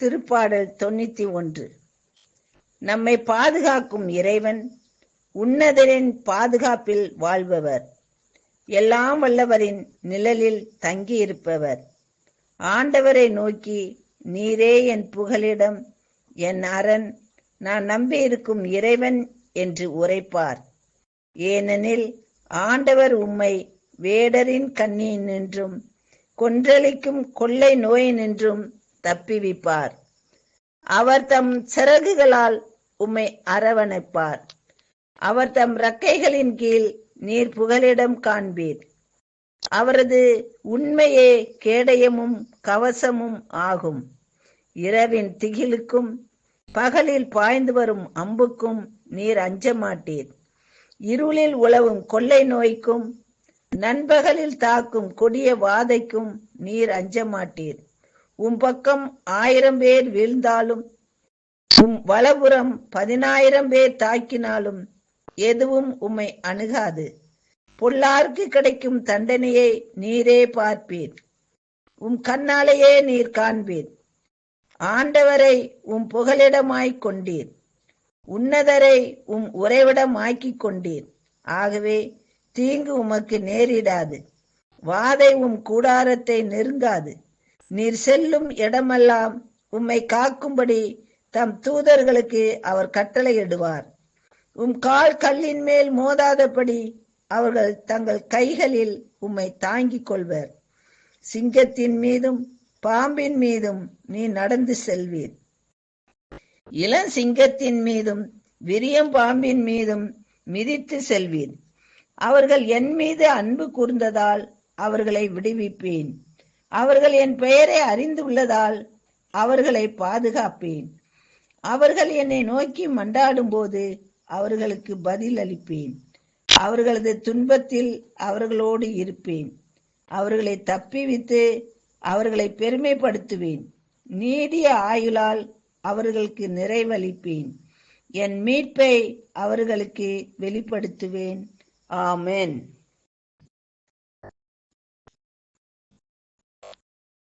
திருப்பாடல் 91. நம்மை பாதுகாக்கும் இறைவன் உன்னதரின் பாதுகாப்பில் வாழ்பவர், எல்லாம் வல்லவரின் நிழலில் தங்கியிருப்பவர். ஆண்டவரை நோக்கி, நீரே என் புகலிடம், என் அரண், நான் நம்பியிருக்கும் இறைவன் என்று உரைப்பார். ஏனெனில் ஆண்டவர் உம்மை வேடரின் கண்ணியினின்றும் கொன்றளிக்கும் கொள்ளை நோயினின்றும் தப்பிவிப்பார். அவர் தம் சிறகுகளால் உம்மை அரவணைப்பார். அவர் தம் இறக்கைகளின் கீழ் நீர் புகலிடம் காண்பீர். அவரது உண்மையே கேடயமும் கவசமும் ஆகும். இரவின் திகிலுக்கும் பகலில் பாய்ந்து வரும் அம்புக்கும் நீர் அஞ்ச மாட்டீர். இருளில் உலவும் கொள்ளை நோய்க்கும் நண்பகலில் தாக்கும் கொடிய வாதைக்கும் நீர் அஞ்ச மாட்டீர். உம் பக்கம் 1000 பேர் வீழ்ந்தாலும், உம் வலப்புறம் 10,000 பேர் தாக்கினாலும் எதுவும் உம்மை அணுகாது. பொல்லாருக்கு கிடைக்கும் தண்டனையை நீரே பார்ப்பீர், உம் கண்ணாலேயே நீர் காண்பீர். ஆண்டவரை உம் புகலிடமாய்க் கொண்டீர், உன்னதரை உம் உறைவிடமாக்கிக் கொண்டீர். ஆகவே தீங்கு உமக்கு நேரிடாது, வாதை உம் கூடாரத்தை நெருங்காது. நீர் செல்லும் இடமெல்லாம் உம்மை காக்கும்படி தம் தூதர்களுக்கு அவர் கட்டளையிடுவார். உம் கால் கல்லின் மேல் மோதாதபடி அவர்கள் தங்கள் கைகளில் உம்மை தாங்கிக் கொள்வர். சிங்கத்தின் மீதும் பாம்பின் மீதும் நீ நடந்து செல்வீர். இளஞ்சிங்கத்தின் மீதும் விரியம் பாம்பின் மீதும் மிதித்து செல்வீர். அவர்கள் என் மீது அன்பு கூர்ந்ததால் அவர்களை விடுவிப்பேன். அவர்கள் என் பெயரை அறிந்துள்ளதால் அவர்களை பாதுகாப்பேன். அவர்கள் என்னை நோக்கி மன்றாடும் போது அவர்களுக்கு பதில் அளிப்பேன். அவர்களது துன்பத்தில் அவர்களோடு இருப்பேன். அவர்களை தப்பிவித்து அவர்களை பெருமைப்படுத்துவேன். நீடிய ஆயுளால் அவர்களுக்கு நிறைவளிப்பேன். என் மீட்பை அவர்களுக்கு வெளிப்படுத்துவேன். ஆமென்.